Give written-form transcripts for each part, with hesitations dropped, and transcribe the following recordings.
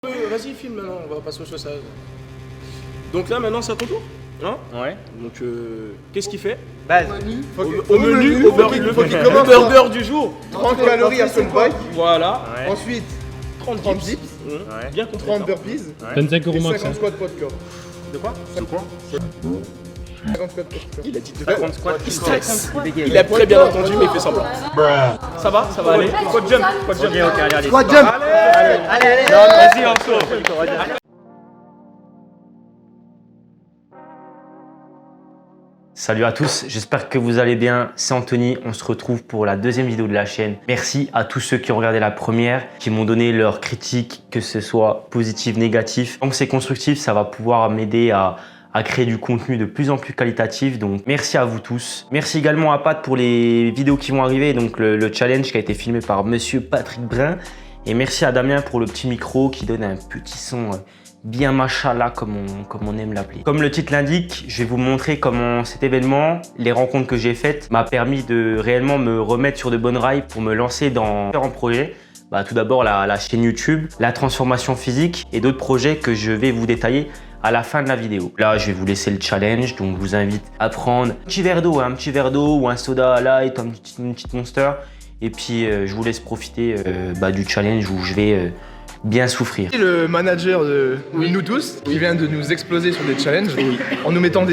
Vas-y, filme maintenant, on va passer au sauçage. Donc là, maintenant, c'est à ton tour, hein? Ouais. Donc, qu'est-ce qu'il fait? Base. Au menu, au burger du jour. 30 calories à son bike. Voilà. Ouais. Ensuite, 30 dips. Ouais. Bien compris. 30 burpees. 25 Et € max. 50 squats poids de corps. De quoi? 50 squats poids de corps. Il a dit de 50 squats. Il stresse. Il a très bien entendu, mais il fait semblant. Ça va aller. Quad jump. Ok, allez. Squat jump. Allez. Vas-y, Anso. Salut à tous, j'espère que vous allez bien, c'est Anthony, on se retrouve pour la deuxième vidéo de la chaîne. Merci à tous ceux qui ont regardé la première, qui m'ont donné leurs critiques, que ce soit positif, négatif. Donc c'est constructif, ça va pouvoir m'aider à créer du contenu de plus en plus qualitatif, donc merci à vous tous. Merci également à Pat pour les vidéos qui vont arriver, donc le challenge qui a été filmé par Monsieur Patrick Brun. Et merci à Damien pour le petit micro qui donne un petit son bien machallah comme on aime l'appeler. Comme le titre l'indique, je vais vous montrer comment cet événement, les rencontres que j'ai faites, m'a permis de réellement me remettre sur de bonnes rails pour me lancer dans différents projets. Tout d'abord la chaîne YouTube, la transformation physique et d'autres projets que je vais vous détailler à la fin de la vidéo. Là, je vais vous laisser le challenge, donc je vous invite à prendre un petit verre d'eau ou un soda light, une petite Monster. Et puis, je vous laisse profiter du challenge où je vais bien souffrir. Le manager de nous tous, qui vient de nous exploser sur des challenges, en nous mettant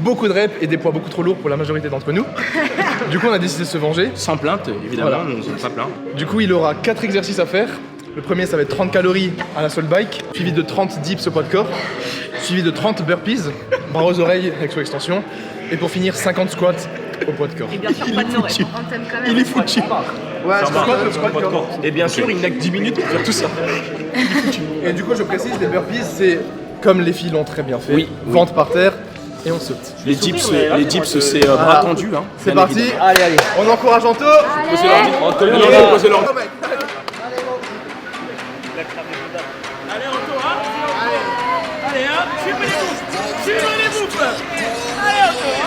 beaucoup de reps et des poids beaucoup trop lourds pour la majorité d'entre nous. Du coup, on a décidé de se venger. Sans plainte, évidemment, Voilà. on ne pas plaint. Du coup, il aura 4 exercices à faire. Le premier, ça va être 30 calories à la soul bike, suivi de 30 dips au poids de corps, suivi de 30 burpees, bras aux oreilles avec son extension, et pour finir 50 squats au poids de corps. Et bien sûr, pas de no-rep. On t'aime quand même. Il est foutu. Ouais, squat de corps. Et bien sûr, il n'a que 10 minutes pour faire tout ça. Et du coup, je précise, les burpees, c'est comme les filles l'ont très bien fait. Oui. Ventre par terre et on saute. Les dips, c'est bras tendus. Hein, C'est bien parti. évidemment. Allez. On encourage Anto. Posez l'ordi. Posez l'ordi. Allez, Anto, hein. Allez, hop, suivez les boucles. Allez, Anto, hein.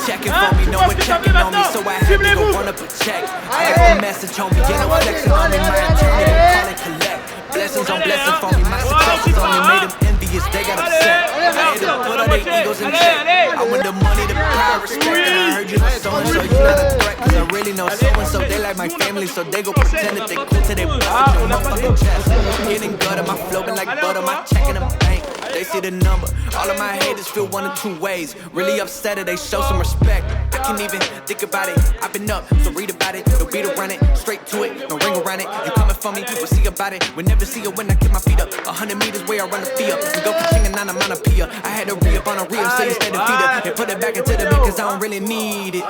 Checking for me, no one checking on me, so I had to go run up a check. I got a message on me, you know flexing on me, my attorney gon' call and collect. Blessings on blessings for me, my successes only made them envious, they got upset. I had to put all their egos in check. I want the money, the power, respect, and I heard you know so-and-so, you not a threat, cause I really know so-and-so, they like my family, so they go pretend that they cool till they bust your motherfucking chest. Getting gutter, my flow been like butter, my check in the bank. They see the number. All of my haters feel one of two ways. Really upset, they show some respect. I can't even think about it. I've been up, so read about it. No beat around it, straight to it, no ring around it. You coming for me, we'll see about it. We'll never see it when I get my feet up. 100 meters where I run the fee up. And go pitching and I'm on a pia. I had to re-up on a reel, so you stay defeated. And put it back into the mix, cause I don't really need it.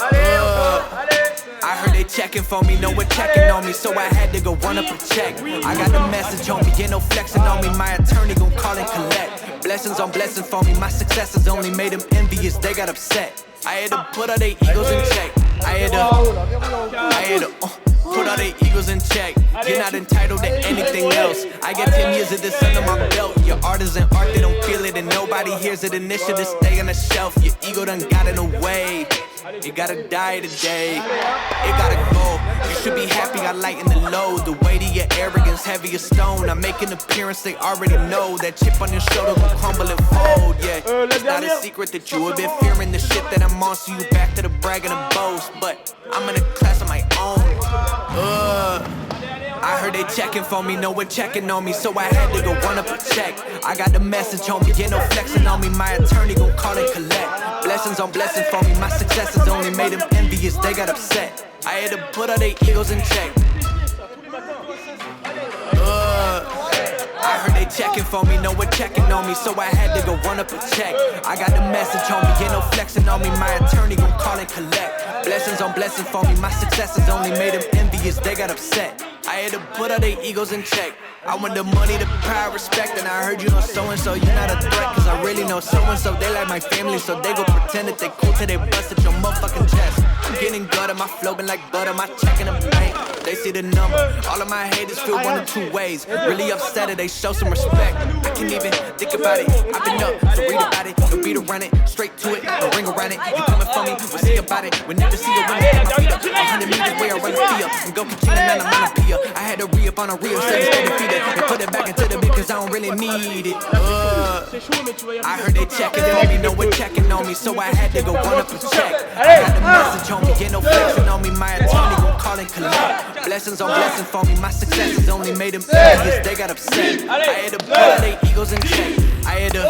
I heard they checking for me, no one checking on me, so I had to go run up a check. I got the message on me, ain't no flexing on me, my attorney gon' call and collect. Blessings on blessings for me, my successes only made them envious, they got upset. I had to put all their egos in check. I had to put all their egos in check. You're not entitled to anything else. I got 10 years of this under my belt. Your art is an art, they don't feel it, and nobody hears it. Initiative stay on the shelf. Your ego done got in the way. It gotta die today. It gotta go. You should be happy I lighten the load. The weight of your arrogance, heavy as stone. I make an appearance, they already know. That chip on your shoulder will crumble and fold. Yeah, it's not a secret that you have been fearing the shit that I'm on. So you back to the bragging and boast. But I'm in a class of my own. I heard they checking for me, no one checking on me, so I had to go run up a check. I got the message on me, ain't no flexing on me, my attorney gon' call and collect. Blessings on blessings for me, my successes only made them envious, they got upset. I had to put all their egos in check. I heard they checking for me, no one checking on me, so I had to go run up a check. I got the message on me, ain't no flexing on me, my attorney gon' call and collect. Blessings on blessings for me, my successes only made them envious, they got upset. I had to put all their egos in check. I want the money, the power, respect, and I heard you know so-and-so, you not a threat, cause I really know so-and-so, they like my family, so they go pretend that they cool till they bust at your motherfucking chest. I'm getting gutter, my flow been like butter, my check in the bank. They see the number, all of my haters feel one of two ways. Really upset, they show some respect. I can't even think about it. I've been up, so read about it. No beat around it, straight to it, no ring around it. You coming for me, we'll see about it. We'll never see it when I get my feet up. 100 meters where I run the fee up. And go continue, man, I'm on a pia. I had to re-up on a real steady feeder and put it back into the beat cause I don't really need it. I heard they checking for me, no one checking on me, so I had to go run up and check. I got the message on me, get no flexing on me, my attorney gon' call and collect. Blessings on blessings for me, my successes only made them envious, they got upset. I had to put all their egos in check. I had to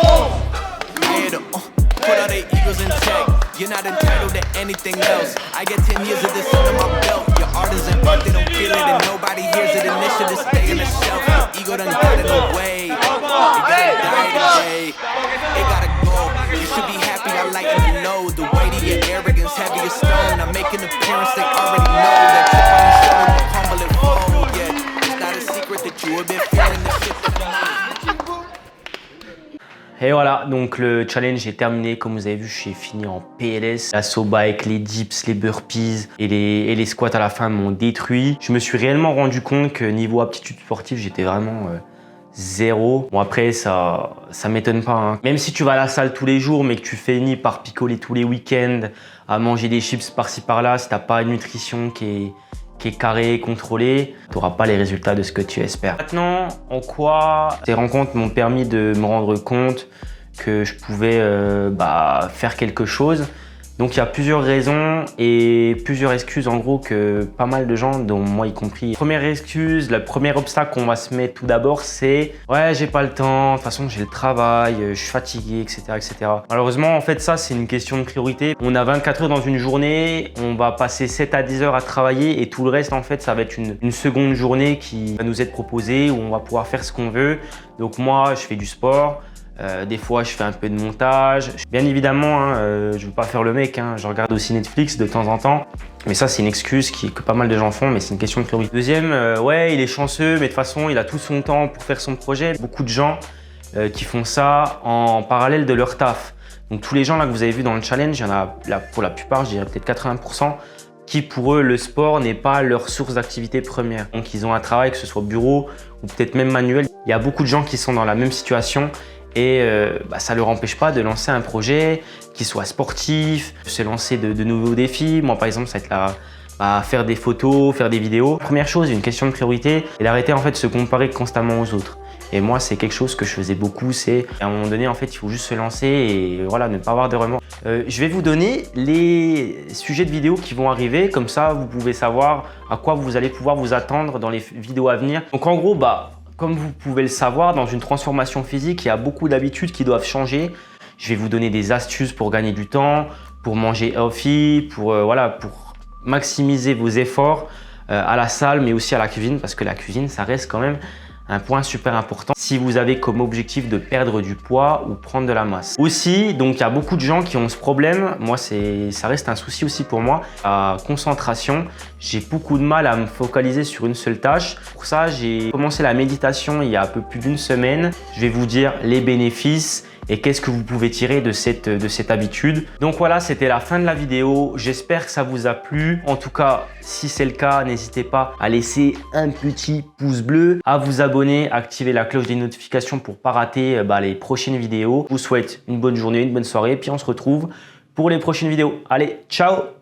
put all their egos in check. You're not entitled to anything else. I get 10 years of this under my belt. Your art isn't art, they don't feel it and nobody hears it. And this shit is stay on the shelf. Your ego done got in the way. It gotta die today. It gotta go. You should be happy, I like you know. The weight of your arrogance, heavy as stone. I make an appearance, they already know that chip on your shoulder will crumble and fold. Yeah, it's not a secret that you have been feeling the shit that I need. Et voilà, donc le challenge est terminé. Comme vous avez vu, j'ai fini en PLS. La saut bike, les dips, les burpees et les squats à la fin m'ont détruit. Je me suis réellement rendu compte que niveau aptitude sportive, j'étais vraiment zéro. Bon après, ça m'étonne pas. Hein. Même si tu vas à la salle tous les jours, mais que tu finis par picoler tous les week-ends, à manger des chips par-ci par-là, si t'as pas une nutrition qui est carré, contrôlé, tu n'auras pas les résultats de ce que tu espères. Maintenant, en quoi ces rencontres m'ont permis de me rendre compte que je pouvais faire quelque chose. Donc il y a plusieurs raisons et plusieurs excuses en gros que pas mal de gens, dont moi y compris. Première excuse, le premier obstacle qu'on va se mettre tout d'abord, c'est « ouais, j'ai pas le temps, de toute façon j'ai le travail, je suis fatigué, etc. etc. » Malheureusement, en fait, ça c'est une question de priorité. On a 24 heures dans une journée, on va passer 7 à 10 heures à travailler et tout le reste, en fait, ça va être une seconde journée qui va nous être proposée où on va pouvoir faire ce qu'on veut. Donc moi, je fais du sport. Des fois, je fais un peu de montage. Bien évidemment, hein, je ne veux pas faire le mec. Hein, je regarde aussi Netflix de temps en temps. Mais ça, c'est une excuse que pas mal de gens font, mais c'est une question de priorité. Deuxième, ouais, il est chanceux, mais de toute façon, il a tout son temps pour faire son projet. Beaucoup de gens qui font ça en parallèle de leur taf. Donc tous les gens là que vous avez vus dans le challenge, il y en a pour la plupart, je dirais peut-être 80%, qui pour eux, le sport n'est pas leur source d'activité première. Donc ils ont un travail, que ce soit bureau ou peut-être même manuel. Il y a beaucoup de gens qui sont dans la même situation. Et ça ne leur empêche pas de lancer un projet qui soit sportif, de se lancer de nouveaux défis. Moi, par exemple, ça va être là, faire des photos, faire des vidéos. Première chose, une question de priorité et d'arrêter en fait de se comparer constamment aux autres. Et moi, c'est quelque chose que je faisais beaucoup. C'est à un moment donné, en fait, il faut juste se lancer et voilà, ne pas avoir de remords. Je vais vous donner les sujets de vidéos qui vont arriver. Comme ça, vous pouvez savoir à quoi vous allez pouvoir vous attendre dans les vidéos à venir. Donc, en gros, comme vous pouvez le savoir, dans une transformation physique, il y a beaucoup d'habitudes qui doivent changer. Je vais vous donner des astuces pour gagner du temps, pour manger healthy, pour maximiser vos efforts à la salle, mais aussi à la cuisine, parce que la cuisine, ça reste quand même un point super important si vous avez comme objectif de perdre du poids ou prendre de la masse. Aussi, donc il y a beaucoup de gens qui ont ce problème. Moi, ça reste un souci aussi pour moi. La concentration, j'ai beaucoup de mal à me focaliser sur une seule tâche. Pour ça, j'ai commencé la méditation il y a un peu plus d'une semaine. Je vais vous dire les bénéfices et qu'est-ce que vous pouvez tirer de cette habitude. Donc voilà, c'était la fin de la vidéo. J'espère que ça vous a plu. En tout cas, si c'est le cas, n'hésitez pas à laisser un petit pouce bleu, à vous abonner, à activer la cloche des notifications pour ne pas rater les prochaines vidéos. Je vous souhaite une bonne journée, une bonne soirée, puis on se retrouve pour les prochaines vidéos. Allez, ciao!